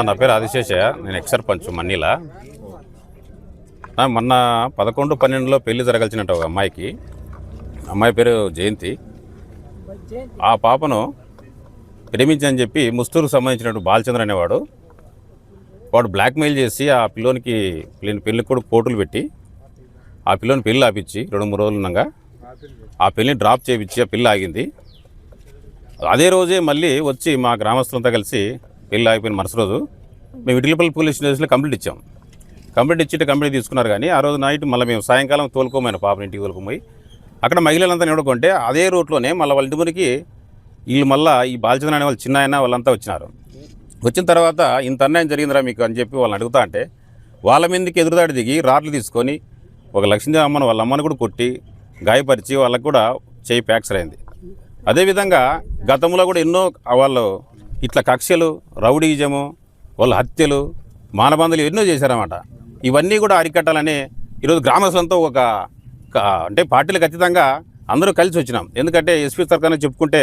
నా పేరు ఆదిశేషయ్య. నేను ఎక్స్ సర్పంచ్ మన్నీలా. మొన్న 11-12లో పెళ్లి జరగాల్సినట్టు ఒక అమ్మాయికి. అమ్మాయి పేరు జయంతి. ఆ పాపను ప్రేమించని చెప్పి ముస్తూరుకు సంబంధించినట్టు బాలచంద్ర అనేవాడు వాడు బ్లాక్మెయిల్ చేసి ఆ పిల్లోనికి పెళ్ళికి కూడా పోటులు పెట్టి ఆ పిల్లని పెళ్ళి ఆపించి 2-3 రోజులు ఉండగా ఆ పెళ్ళిని డ్రాప్ చేయించి ఆ పెళ్ళి ఆగింది. అదే రోజే మళ్ళీ వచ్చి మా గ్రామస్తులంతా కలిసి పెళ్ళి ఆగిపోయిన మరుసటి రోజు మేము ఇటిలపల్లి పోలీస్ స్టేషన్లో కంప్లీట్ ఇచ్చాం. కంప్లీట్ తీసుకున్నారు. కానీ ఆ రోజు నైట్ మళ్ళీ మేము సాయంకాలం తోలుకోమైన పాపని ఇంటికి తోలుకోపోయి అక్కడ మహిళలంతా నిలబడుకుంటే అదే రూట్లోనే మళ్ళీ వాళ్ళ ఇంటి మురికి వీళ్ళు మళ్ళీ ఈ బాలచంద్ర అనే వాళ్ళు చిన్న ఆయన వాళ్ళంతా వచ్చినారు. వచ్చిన తర్వాత ఇంత అన్యాయం జరిగిందిరా మీకు అని చెప్పి వాళ్ళని అడుగుతా అంటే వాళ్ళ మీదకి ఎదురుదాడి దిగి రాట్లు తీసుకొని ఒక లక్ష్మీదేవి అమ్మను వాళ్ళ అమ్మని కూడా కొట్టి గాయపరిచి వాళ్ళకు కూడా చేయి ఫ్రాక్చర్ అయింది. అదేవిధంగా గతంలో కూడా ఎన్నో వాళ్ళు ఇట్లా కక్షలు, రౌడీజము, వాళ్ళ హత్యలు, మానబంధులు ఎన్నో చేశారన్నమాట. ఇవన్నీ కూడా అరికట్టాలని ఈరోజు గ్రామస్తులంతా అంటే పార్టీలకు ఖచ్చితంగా అందరూ కలిసి వచ్చినాం. ఎందుకంటే ఎస్పీ సర్కార్ని చెప్పుకుంటే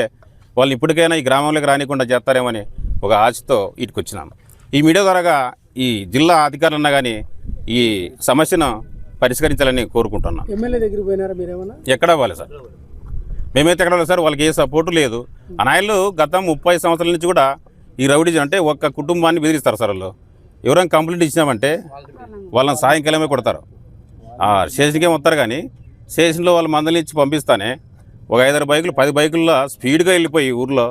వాళ్ళు ఇప్పటికైనా ఈ గ్రామంలోకి రానికుండా చేస్తారేమని ఒక ఆశతో ఇటుకు వచ్చినాం. ఈ మీడియా ద్వారాగా ఈ జిల్లా అధికారులన్నా కానీ ఈ సమస్యను పరిష్కరించాలని కోరుకుంటున్నాం. ఎమ్మెల్యే దగ్గరికి పోయినారా మీరేమన్నా? ఎక్కడా పోలేదు సార్, మేమైతే ఎక్కడ సార్. వాళ్ళకి ఏ సపోర్టు లేదు. ఆ నాయలు గతం 30 సంవత్సరాల నుంచి కూడా ఈ రౌడీజం అంటే ఒక్క కుటుంబాన్ని బెదిరిస్తారు సార్. వాళ్ళు ఎవరైనా కంప్లైంట్ ఇచ్చినామంటే వాళ్ళని సాయంకాలమే కొడతారు. స్టేషన్కే వస్తారు. కానీ స్టేషన్లో వాళ్ళు మందలించి పంపిస్తానే ఒక 5-6 బైకులు 10 బైకుల్లో స్పీడ్గా వెళ్ళిపోయి ఊర్లో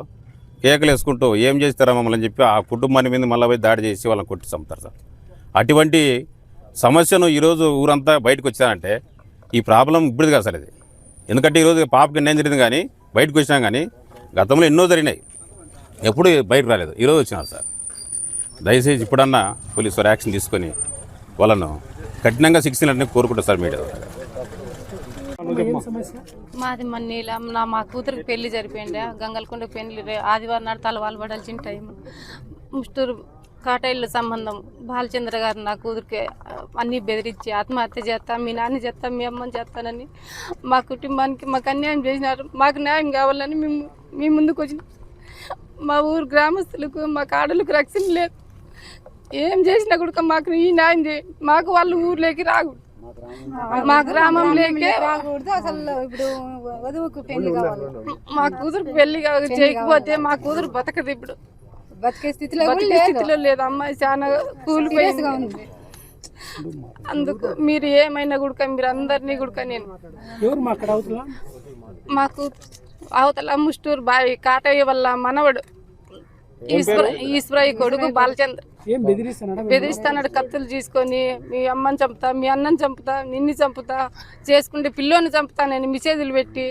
కేకలు వేసుకుంటూ ఏం చేస్తారా మమ్మల్ని అని చెప్పి ఆ కుటుంబాన్ని మీద మళ్ళీ పోయి దాడి చేసి వాళ్ళని కొట్టి చంపుతారు సార్. అటువంటి సమస్యను ఈరోజు ఊరంతా బయటకు వచ్చారంటే ఈ ప్రాబ్లం ఇప్పుడుది కాదు సార్ ఇది. ఎందుకంటే ఈరోజు పాపకి అన్యాయం జరిగింది కానీ బయటకు వచ్చినాం. కానీ గతంలో ఎన్నో జరిగినాయి, ఎప్పుడు బయటకు రాలేదు. ఈరోజు వచ్చినారు సార్. దయచేసి ఇప్పుడన్నా పోలీసు వారు యాక్షన్ తీసుకొని వాళ్ళను కఠినంగా శిక్షించాలని కోరుకుంటారు సార్ మీడియా. మాది మన్నీలా మా కూతురికి పెళ్లి జరిపోయింది. గంగలకొండ పెళ్లి ఆదివారం నాడు తలవాళ్ళు పడాల్సిన టైం. ముస్టూరు కాటాయిల సంబంధం. బాలచంద్ర గారు నా కూతురికి అన్నీ బెదిరించి ఆత్మహత్య చేస్తా, మీ నాన్న చేస్తా, మీ అమ్మని చేస్తానని మా కుటుంబానికి మాకు అన్యాయం చేసినారు. మాకు న్యాయం కావాలని మీ ముందుకు వచ్చిన మా ఊరు గ్రామస్తులకు మాకు ఆడలకు రక్షణ లేదు. ఏం చేసినా కూడా మాకు ఈ న్యాయం చేయ, మాకు వాళ్ళు ఊర్లోకి రాకూడదు, మా గ్రామంలోకి రాకూడదు. అసలు ఇప్పుడు వధువుకు పెళ్లి కావాలి, మా కూతురు పెళ్లి చేయకపోతే మా కూతురు బతకదు. ఇప్పుడు బతికే స్థితిలో లేదు. అమ్మాయి చాలా కూలిపోయేదిగా ఉంది. అందుకు మీరు ఏమైనా కూడా మీరు అందరినీ కూడా నేను మాకు అవతల ముస్టూరు బావి కాటయ్య వల్ల మనవడు ఈశ్వరయ్య కొడుకు బాలచంద్ర బెదిరిస్తాడు. కత్తులు తీసుకొని మీ అమ్మని చంపుతా, మీ అన్నని చంపుతా, నిన్ను చంపుతా, చేసుకుంటే పిల్లోని చంపుతా నేను మెసేజ్లు పెట్టి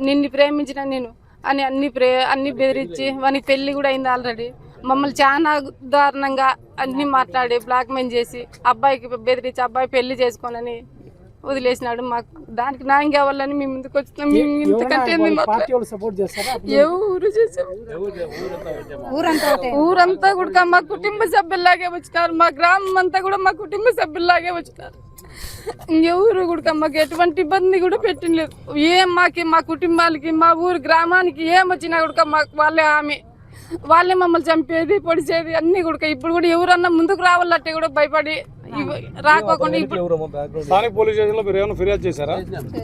నిన్ను ప్రేమించిన నేను అని అన్ని బెదిరించి వానికి పెళ్లి కూడా అయింది ఆల్రెడీ. మమ్మల్ని చాలా దారుణంగా అన్ని మాట్లాడి బ్లాక్మెయిల్ చేసి అబ్బాయికి బెదిరించి అబ్బాయి పెళ్లి చేసుకోనని వదిలేసినాడు. మాకు దానికి న్యాయం కావాలని మేము ముందుకు వచ్చినాం. ఇంతకంటే ఎవరు చేసాము? ఊరంతా కూడా మా కుటుంబ సభ్యుల్లాగే వచ్చినారు. మా గ్రామం అంతా కూడా మా కుటుంబ సభ్యుల్లాగే వచ్చినారు. ఎవరు కూడా మాకు ఎటువంటి ఇబ్బంది కూడా పెట్టలేదు. ఏం మా కుటుంబాలకి మా ఊరు గ్రామానికి ఏం వచ్చినా కూడా మాకు వాళ్ళే మమ్మల్ని చంపేది, పొడిచేది అన్ని కూడా. ఇప్పుడు కూడా ఎవరన్నా ముందుకు రావాలంటే కూడా భయపడి రాకోకుండా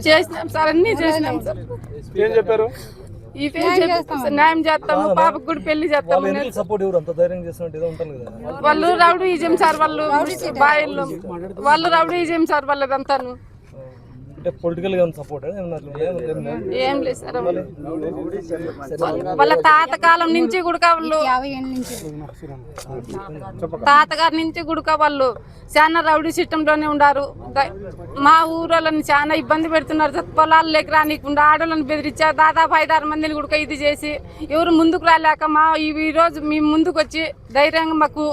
చేసినాం సార్. అన్ని చేసినాం సార్. ఏం చెప్పారు? న్యాయం చేస్తాము, పాపకు కూడా పెళ్లి చేస్తాము. వాళ్ళు రౌడీజం సార్, వాళ్ళు బాయిల్లో వాళ్ళు రౌడీజం సార్ వాళ్ళదంతాను. ఏం లేదు సార్. వాళ్ళ తాతకాలం నుంచి గుడక వాళ్ళు తాతగారి నుంచి గుడక వాళ్ళు చాలా రౌడీ సిస్టంలోనే ఉన్నారు. మా ఊరోళ్ళని చాలా ఇబ్బంది పెడుతున్నారు. పొలాలు లేక రానికుండా ఆడోళ్ళని బెదిరించారు. దాదాపు 5-6 మందిని గుడక ఇది చేసి ఎవరు ముందుకు రాలేక ఈ రోజు మేము ముందుకు వచ్చి ధైర్యంగా మాకు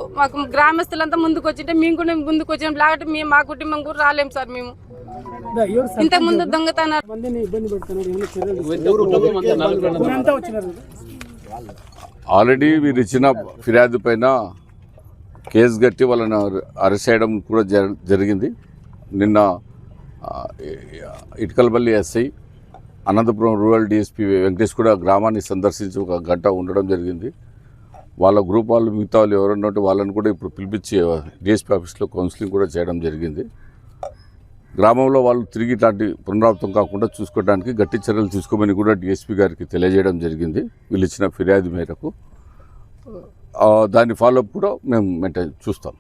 గ్రామస్తులంతా ముందుకు వచ్చింటే మేము కూడా ముందుకు వచ్చినాం. లేకపోతే మేము మా కుటుంబం కూడా రాలేము సార్. మేము ఇంతకు ముందు దొంగతనాలు ఆల్రెడీ వీరు ఇచ్చిన ఫిర్యాదు పైన కేసు కట్టి వాళ్ళని అరెస్ట్ చేయడం కూడా జరిగింది. నిన్న Itukalapalli SI Anantapuram rural DSP Venkatesh కూడా గ్రామాన్ని సందర్శించి 1 గంట ఉండడం జరిగింది. వాళ్ళ గ్రూప్ వాళ్ళు మిగతా వాళ్ళు ఎవరన్నా ఉంటే వాళ్ళని కూడా ఇప్పుడు పిలిపించి డిఎస్పీ ఆఫీస్లో కౌన్సిలింగ్ కూడా చేయడం జరిగింది. గ్రామంలో వాళ్ళు తిరిగి ఇట్లాంటి పునరావృతం కాకుండా చూసుకోవడానికి గట్టి చర్యలు తీసుకోమని కూడా డిఎస్పీ గారికి తెలియజేయడం జరిగింది. వీళ్ళు ఇచ్చిన ఫిర్యాదు మేరకు దాని ఫాలోఅప్ కూడా మేము చూస్తాం.